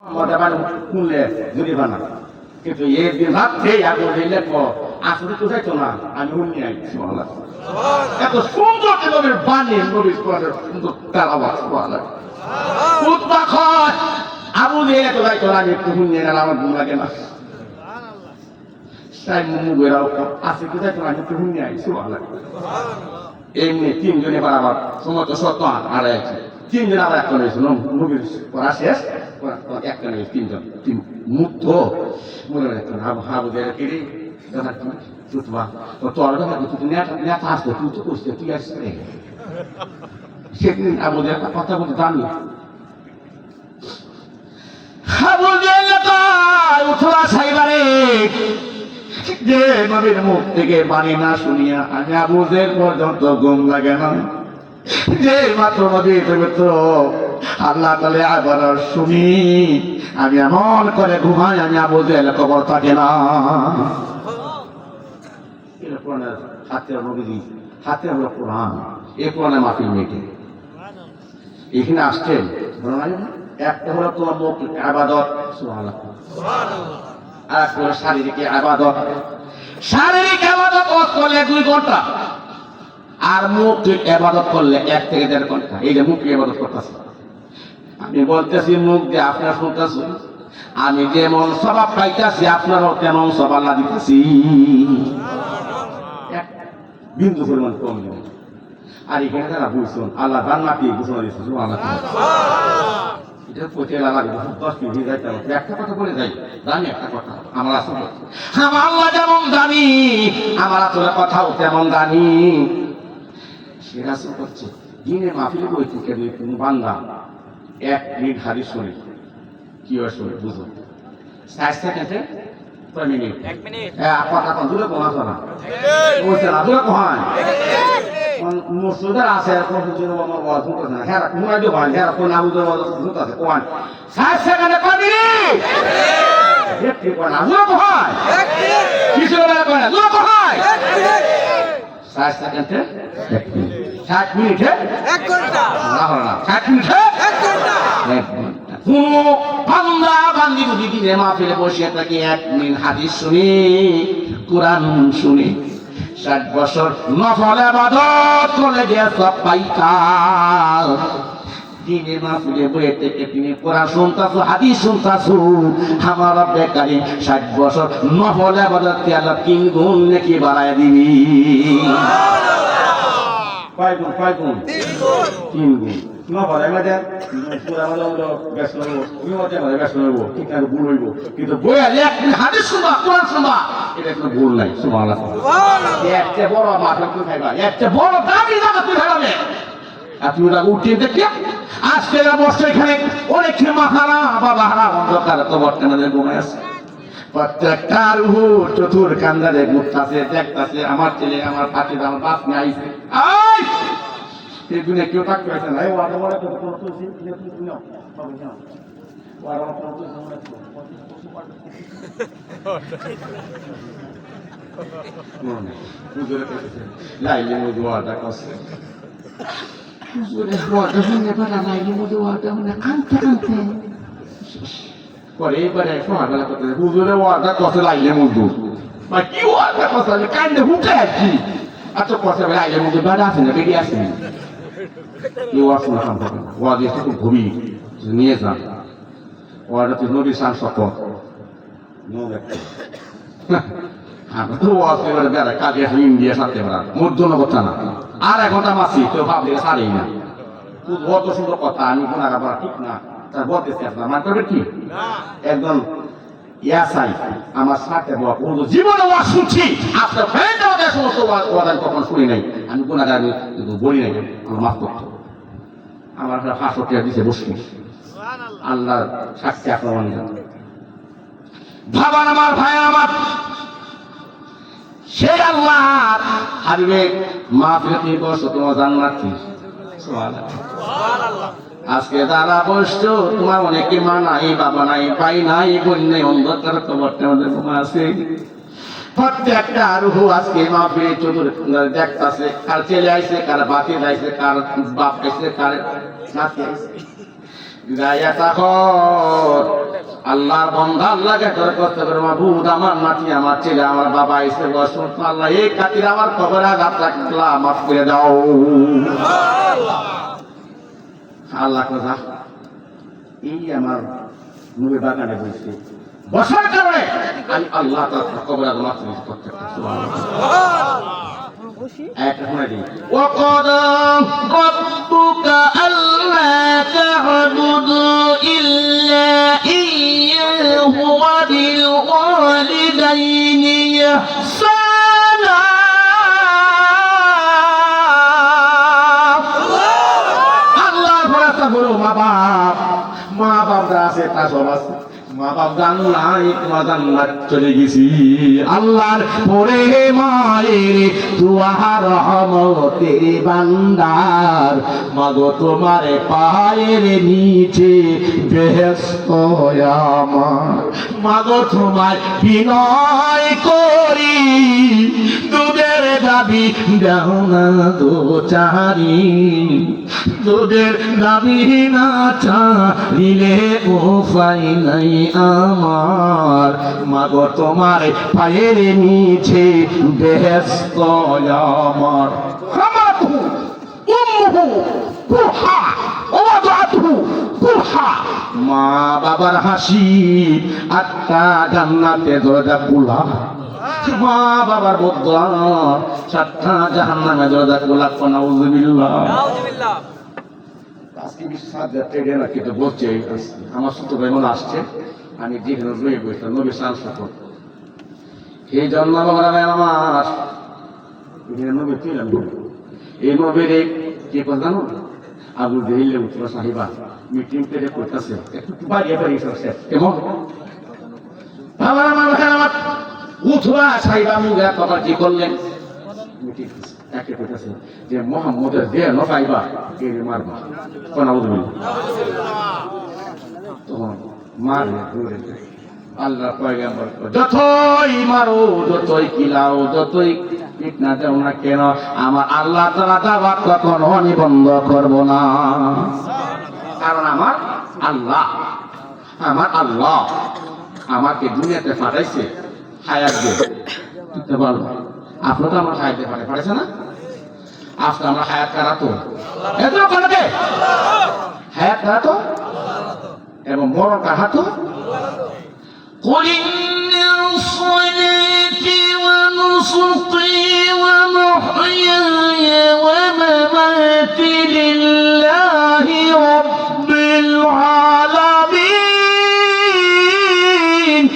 শুনলে যদি বানা কিন্তু এই দিন রাত্রে আগুন দিলে আসলে তো যাইতো না আমি উনি আইছি এত সুন্দর নবীর বাণী নবীর সুন্দর তার আওয়াজ আবু দিয়ে এত যাইতো না আমি একটু শুনিয়ে গেলাম আমার ঘুম লাগে না তাই মুগেরাও আছে কি যাইতো না আমি একটু শুনিয়ে আইছি এমনি তিনজনে আমার সময় তো সত্য আর আছে তিনজন আবার একটা হয়েছিল নবীর পড়া শেষ একটা নেই তিনজন মুক্ত মনে রাখতেন হাবু দিয়ে কেড়ে চুতবা তোর নেতা আসতো তুই তো করছিস তুই আসছে সেদিন আবু দিয়ে একটা কথা বলতে জানি হাবু দিয়ে নেতা উঠলা সাইবারে যে নবীর মুখ থেকে বাণী না শুনিয়া আমি আবুদের পর্যন্ত ঘুম লাগে না যে মাত্র নবী পবিত্র আল্লাহ তাআলা আবার শুনি আমি এমন করে ঘুমাই আমি আবুদের খবর থাকে না হাতে নবী হাতে হলো কোরআন এই কোরআনে মাহফিল মেটে এখানে আসছেন একটা হলো তোমার মৌখিক ইবাদত সুবহানাল্লাহ আর একটা হলো শারীরিক ইবাদত শারীরিক ইবাদত করলে 2 ঘন্টা আর মৌখিক ইবাদত করলে 1 থেকে 1.5 ঘন্টা এই যে মৌখিক ইবাদত করতেছে আমি বলতেছি মুখ দিয়ে আপনারা শুনতেছেন আমি যেমন সওয়াব পাইতেছি আপনারাও তেমন সওয়াব আল্লাহ দিতেছি বিন্দু পরিমাণ কম নেই আর এখানে যারা বুঝছেন আল্লাহ জান্নাতি ঘোষণা দিয়েছে সুবহানাল্লাহ এটা পথে লাগা 10 মিনিট যাইতে একটা কথা বলে যাই জানি একটা কথা আমার আসলে আমার আল্লাহ যেমন জানি আমার আসলে কথাও তেমন জানি সেরা করছে দিনে মাহফিলে বই থেকে কোন বান্দা 1 মিনিট হাদিস শুনে কি হয় শুনে বুঝো 60 সেকেন্ডে 1 মিনিট 1 মিনিট কথা কোন দূরে কোন আসে না বলছে না দূরে কোন মুসুদার আছে কোন জন্য আমার ওয়াজ করতে না হ্যাঁ মুরাদ ভাই হ্যাঁ কোন আবুদের ওয়াজ করতে আছে কোন 60 সেকেন্ডে 1 মিনিট দেখতে কোন দূরে কোন 1 মিনিট কিছু বলে কোন দূরে কোন 1 মিনিট 60 সেকেন্ডে 1 মিনিট 60 মিনিটে 1 ঘন্টা না 60 মিনিটে 1 ঘন্টা 1 ঘন্টা কোন বান্দা বান্দি যদি দিনে মাহফিলে বসে থাকে 1 মিনিট হাদিস শুনি কোরআন শুনি 60 বছর নফল ইবাদত করলে যে সব পাইতাম দিনে মাহফিলে বসে থেকে তিনি কোরআন শুনতাছো হাদিস শুনতাছো আমার বেকারি 60 বছর নফল ইবাদত কে আল্লাহ 3 গুণ নাকি বাড়ায় দিবি কয় গুণ 3 গুণ না বলে আমাদের পুরো আমাদের ব্যস্ত হবো নিয়মতে আমাদের ব্যস্ত হবো ঠিক আছে ভুল হইব কিন্তু বই আর একদিন হাদিস শুনবা কোরআন শুনবা এটা কোনো ভুল নাই সুবহানাল্লাহ একটা বড় মাথা তুই খাইবা একটা বড় দামি জায়গা তুই খাইবে আর তুই ওটা উঠিয়ে দেখি আজকে বসে এখানে অনেক মাথারা বাবা হারা অন্ধকার তো বর্তমানে ঘুমায় আছে প্রত্যেকটা রুহু চতুর কান্দারে ঘুরতাছে দেখতাছে আমার ছেলে আমার পাখি আমার বাপ নিয়ে আইছে আই এই দুনিয়া কেউ থাকতে পারছে না ওয়াদা বলে তো কোনো তো তুমি নাও ওয়াদা তো আমরা হুজুরে কইছে লাইলে মধ্যে ওয়াদা করছে হুজুরে ওয়াদা শুনে পড়া লাইলে মধ্যে ওয়াদা মানে কাঁদতে করে এবারে সকালবেলা করতে হুজুরে ওয়াদা করছে লাইলে মধ্যে বা কি ওয়াদা করছে আমি কান্দে হুটে আছি আচ্ছা কথা বলে লাইলে মধ্যে বাড়া আছে না বেরিয়ে আসে না কেউ আসলে সম্পর্কে ওয়াজ এসে খুব গভীর নিয়ে যান ওয়াজটা তো নবীর শান শপথ আমরা তো ওয়াজ এবারে বেড়া কাজে আসলে ইন্ডিয়া সারতে পারা মধ্যন কথা না আর 1 ঘন্টা মাসি তো ভাবলে সারেই না অত সুন্দর কথা আমি গুণাগার বলা ঠিক না তার বলতেছি আপনার মান করবে কি একদম ইয়াসাই আমার সাথে জীবনে ওয়াজ শুনছি আপনার ফ্রেন্ডও যে সমস্ত ওয়াজ কখন শুনি নাই আমি গুণাগার বলি নাই আমার মাফ করতে আমার 500 টাকা দিছে বসে আল্লাহ সাক্ষী আপনার ভাবান আমার ভাই আমার সেই আল্লাহ হাবিবে মাহফিলে বসো তোমার জান্নাতি সুবহানাল্লাহ আজকে যারা বসছো তোমার অনেকে মা নাই বাবা নাই ভাই নাই বোন নাই অন্ধকার কবরটা আমাদের আছে প্রত্যেকটা রুহু আজকে মাহফিলে চতুর দেখতাছে কার ছেলে আইছে কার বাতি আইছে কার বাপ আইছে কার নাতি আইছে গায়া তাকর আল্লাহর বান্দা আল্লাহকে দরখাস্ত করে মাবুদ আমার নাতি আমার ছেলে আমার বাবা এসে বসুন আল্লাহ এই খাতির আমার কবরে আঘাত রাখলা মাফ করে দাও আল্লাহ কথা এই আমার নবী বাগানে বসে বসার কারণে আমি আল্লাহ তাআলা কবরে আঘাত করতে وقضى ربك ألا تعبدوا إلا إياه وبالوالدين إحسانا الله فرصة মা বাপরা আছে তা সব আছে মা বাপ জান্নাত মা জান্নাত চলে গেছি আল্লাহর পরে মায়ের দুয়া রহমতের বান্দার মাগো তোমার পায়ের নিচে বেহেশত আমার মাগো তোমার বিনয় করি দুধের দাবি দাও না দোচারি দুধের দাবি না চাইলে উপায় নাই আমার মাগো তোমার পায়ের নিচে বেহেশত আমার হামাতুহু উম্মুহু কুরহা ওয়াদাতুহু কুরহা মা বাবার হাসি আত্মা জান্নাতে দরজা খোলা মা বাবার বদলা সাতটা জাহান্নামে দরজা খোলা নাউযুবিল্লাহ আজকে বিশ্বাস ট্রেডে না কিন্তু বলছে আমার ছোট ভাই মনে আসছে আমি যেখানে রয়ে বসলাম নবী সালসাত এই জন্য বাবার আমার এখানে নবী ছিলাম এই নবীর কে কথা জানো আবু জেহিল উঠলো সাহিবা মিটিং করে করতেছে একটু বাড়িয়ে বাড়িয়ে সরছে এবং বাবার আমার উঠবা সাহিবা মুগা বাবা কি করলেন মিটিং একে কইতাছে যে মুহাম্মদের দেহ নফাইবা কে মারবা কোন আউযুবিল্লাহ তো মারে দূরে আল্লাহ পয়গম্বর যতই মারো যতই কিলাও যতই ফিতনা দাও না কেন আমার আল্লাহ তাআলা দাওয়াত কখনো আমি বন্ধ করব না কারণ আমার আল্লাহ আমাকে দুনিয়াতে পাঠাইছে হায়াত দিয়ে দিতে পারবো আপনি তো আমার হায়াতে পাঠাইছে না আজকে আমরা হায়াত কারাতো এত কোনকে হায়াত কারাতো এবং মরণ কাহাতো قل إن صلاتي ونسكي ومحياي ومماتي لله رب العالمين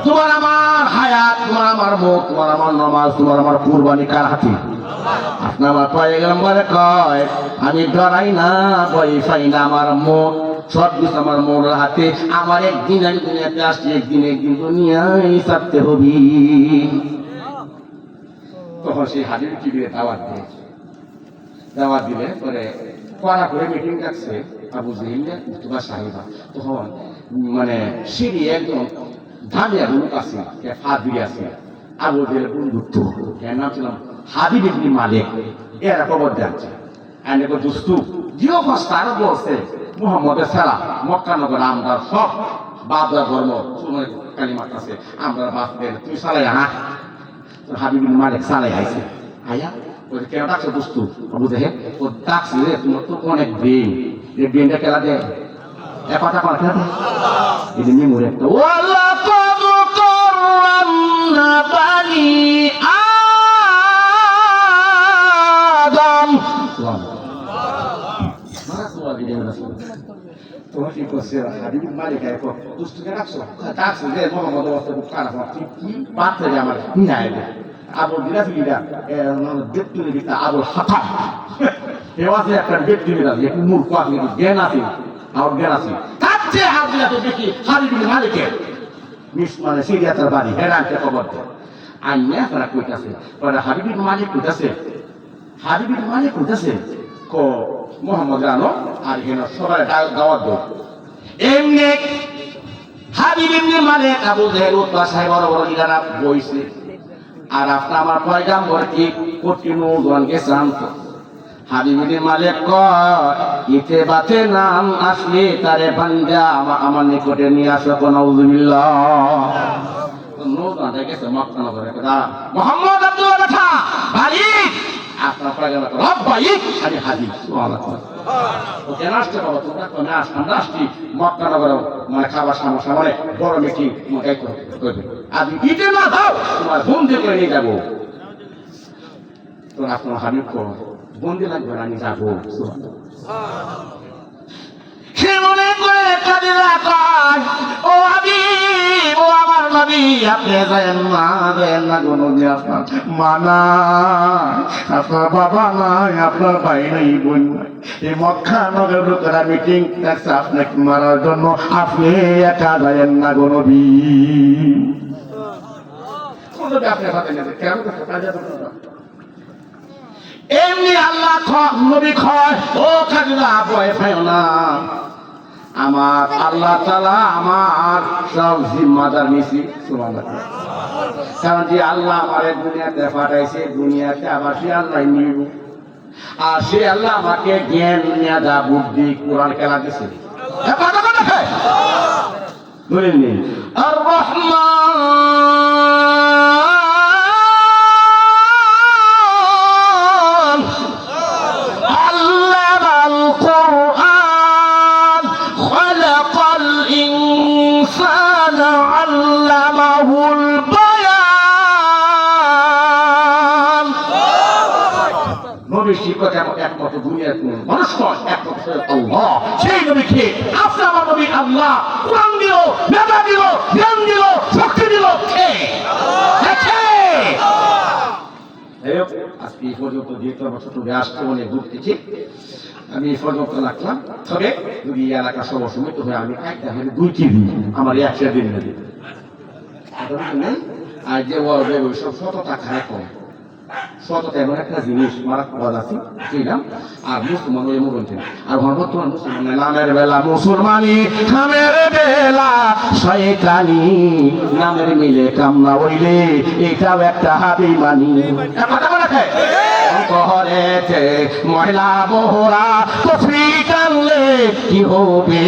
তোমার আমার হায়াত তোমার আমার মত তোমার আমার নামাজ তোমার আমার কুরবানি কার হাতে আপনার আমার পয়গম্বরে কয় আমি ডরাই না ভয় পাই না আমার মত সব কিছু আমার মোর হাতে আমার একদিন আমি দুনিয়াতে আসছি একদিন দুনিয়ায় ছাড়তে হবে তখন সেই হাজির কিবিরে দাওয়াত দিলে পরে কড়া করে মিটিং ডাকছে আবু জেহিল উতবা সাহিবা তখন মানে সিঁড়ি একদম ধামিয়া লোক আছে ফাঁদি আছে আবু জেহেল বন্ধুত্ব এর নাম ছিলাম হাবিব ইবনে মালিক এরা খবর দিচ্ছে এনে কো দুস্তু জিও ফাস্টার বলছে মুহাম্মদের সারা মক্কা নগর আমরা সব বাদা ধর্ম সুন্নাহ কালিমাত আছে আমরা বাদ দেন তুই সালাই আনা তো হাবিব ইবনে মালিক সালাই আইছে আয়া ওই কেন ডাকছে দুস্তু আবু জেহেল ও ডাকছে রে তোমার তো অনেক ব্রেন এই ব্রেনটা খেলা দে এ কথা কথা খেলা দে এই মেমোরি একটা ওয়ালা কদ কররামনা বানি আদম তোমার কি করছে হাবিব মালিক এখন দুষ্টুকে রাখছো ডাকছো যে মোহাম্মদ কারা কি পাত্রে আমার নিয়ে আবু দিলাফিরা দেখতুনি দিতা আবু হাতাম এওয়াজে একটা দেখতুনি দাও একটু মূর্খ আপনি জ্ঞান আছে আর জ্ঞান আছে তার যে হাবিলা তো দেখি হাবিব মালিকের মিস মানে সিরিয়াতের বাড়ি হেরানকে খবর দেয় আইনা তারা কইতাছে পরে হাবিব মালিক কইতাছে কো মোহাম্মদ রানো আর এখানে সবাই দাওয়াত দাও এমনি হাবিব ইবনে মালিক আবু জেহেল উতবা সাহেব বড় বড় লিডাররা বইছে আর আপনার আমার পয়গাম্বর কি কঠিন ওজন গেছে আনতো হাবিবির মালিক কয় ইতে বাতে নাম আসলে তারে বান্দা আমার নিকটে নিয়ে আসো কোন নাউজুবিল্লাহ নূর আগে সে মক্কা নগরে কথা মোহাম্মদ আব্দুল্লাহ কথা ভাই আপনার পায়গামা রব ভাই হাজি হাজি সুবহানাল্লাহ ও কেন আসতে বাবা তোমরা তো না আমরা আসছি মক্কা নগরে মানে খাবার সমস্যা মানে বড় মিটিং মকাই করবে আজ ইতে না দাও তোমার বন্দি করে নিয়ে যাবো তো আপনার হাবিব কো বন্দি লাগবে না নিয়ে যাবো সে মনে করে কাদিরা কয় ও হাবিব ও আমার নবী আপনি যায়েন না কোনো আপনার মা নাই আপনার বাবা নাই আপনার ভাই নাই বোন নাই এই মক্কা নগর লোকেরা মিটিং করছে আপনাকে মারার জন্য আপনি একা যায়েন না গো নবী আপনার হাতে নেবে কেন এমনি আল্লাহ নবী কয় ও কাদিরা ভয় পাও না আমার আল্লাহ তাআলা আমার সব জিম্মাদার নিছি সুবহানাল্লাহ কারণ যে আল্লাহ আমারে দুনিয়াতে পাঠাইছে দুনিয়াতে আবার সে আল্লাহ নিব আর সে আল্লাহ আমাকে জ্ঞান মেধা বুদ্ধি কোরআন খেলা দিছে কথা কথা খায় বলেননি আর রহমান আল্লামাল কুরআন খালাকাল ইনসানা আল্লামাহুল বায়ান নবী শিক্ষক একমাত্র দুনিয়ার কোন মানুষ নয় একমাত্র আল্লাহ সেই নবীকে আপনি আমার নবী আল্লাহ কোরআন দিল মেধা দিল জ্ঞান দিল শক্তি দিল কে আজকে এই পর্যন্ত যেহেতু আমার ছোট আসতে অনেক দূর থেকে আমি এই পর্যন্ত রাখলাম তবে যদি এলাকা সবসময় তো আমি একটা হলে 2 কেজি আমার একশো দিন নেবে আর যে সব সততা খায় কম সততা এমন একটা জিনিস মারাত্মক আছে সেইলাম আর মুসলমান ওই মরণ আর বর্তমান মুসলমানের নামের বেলা মুসলমানি নামের বেলা শয়তানি নামের মিলে কামনা হইলে এটাও একটা হাবিমানি অন্তরেতে মহিলা বহরা তসবি টানলে কি হবে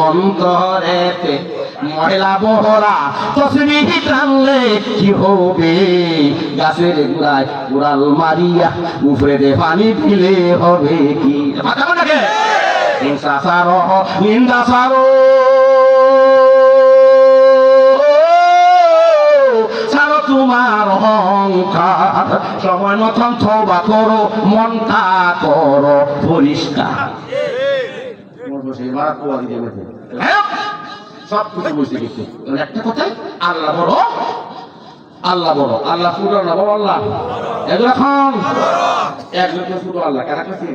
অন্তরেতে মহিলা বহরা তসবি টানলে কি হবে গাছের গোড়ায় উড়াল মারিয়া উপরে দে পানি দিলে হবে কি হিংসা সারো নিন্দা সারো সারো তোমার অহংকার সময় মতন তওবা করো মনটা করো পরিষ্কার সব কিছু বুঝতে গেছে একটা কথাই আল্লাহ বড় আল্লাহ বড় আল্লাহ পুরো না বড় আল্লাহ এখন একজন শুধু আল্লাহ কারা কাছে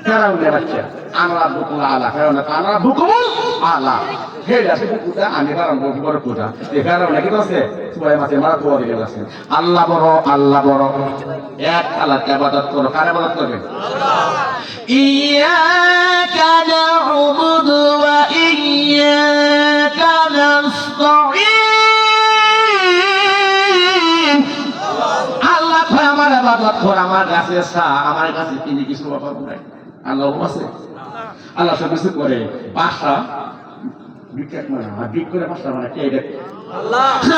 কারা উনি বাচ্চা আমরা বুকুল আলা কারণ আমরা বুকুল আলা হে আছে বুকুটা আমি কারণ বকি বড় পূজা এই কারণে কি আছে সবাই মাঝে মারা তো দিকে আছে আল্লাহ বড় এক আল্লাহর ইবাদত করো কার ইবাদত করবে ইয়াকা নাউবুদু ওয়া ইয়াকা নাস্তাঈন আল্লাহ কয় আমার ইবাদত কর আমার কাছে সা আমার কাছে তিনি কিছু অভাব নাই আল্লাহ আছে আল্লাহ সব কিছু করে পাশা বিকেট মানে বিক করে পাশা মানে কে দেখ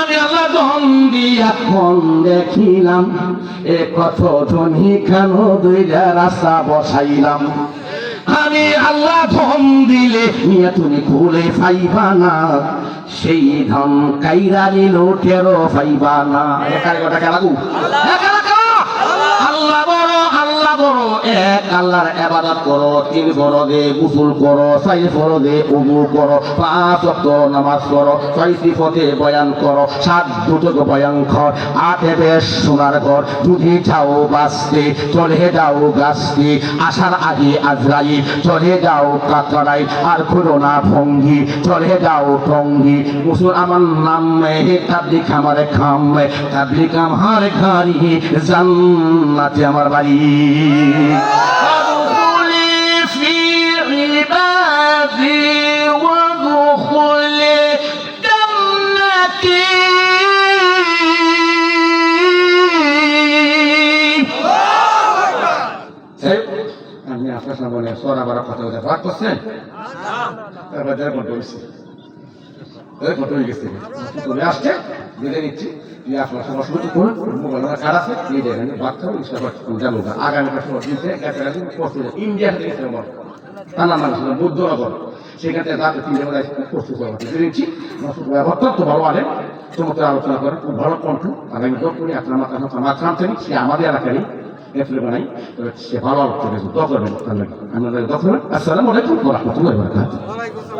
আমি আল্লাহ দম দিয়া মন দেখিলাম এ কত ধনী কেন দুইটা রাস্তা বসাইলাম আমি আল্লাহ ধম দিলে নিয়ে তুমি খুলে পাইবা না সেই ধন কাইরা নিল টেরো পাইবা না একার কথা লাগু আল্লাহ বড় এক আল্লাহর ইবাদত করো 3 ফরজে গোসল করো 4 ফরজে ওযু করো 5 ওয়াক্ত নামাজ পড়ো 6 সিফতে বয়ান করো 7 দুটোক বয়ান কর 8 বেশ সোনার ঘর যদি যাও বাঁচতে চলে যাও গাছতে আসার আগে আজরাইল চলে যাও কাতরাই আর করো না ভঙ্গি চলে যাও টঙ্গি গোসল আমার নামে তাবলিক আমার খামে তাবলিক আমার গাড়ি জান্নাতে আমার বাড়ি ادخلي في عبادي وادخلي جنتي শাসন বলে সোনা বারা কথা বলে রাগ করছেন তারপর দেড় ঘন্টা হয়েছে হয়ে গেছে চলে আসছে বেঁধে নিচ্ছি তুই আপনার সমস্যা করুন মোবাইল কার আছে এই দেখেন বাচ্চা জানো না আগামীকাল সময় দিতে ইন্ডিয়া থেকে গেছে আমার টানা মানুষ বুদ্ধনগর সেখান থেকে রাতে 3টে বেলায় প্রস্তুত বেরিয়েছি অত্যন্ত ভালো আলেন চমৎকার আলোচনা করেন খুব ভালো কণ্ঠ আগামী দোয়া করি আপনার মাথাম থেকে সে আমাদের এলাকারই নেতৃত্ব বানাই সে ভালো আলোচনা দোয়া করবেন আপনাদের দোয়া করবেন আসসালামু আলাইকুম ওয়া রাহমাতুল্লাহি ওয়া বারাকাতুহু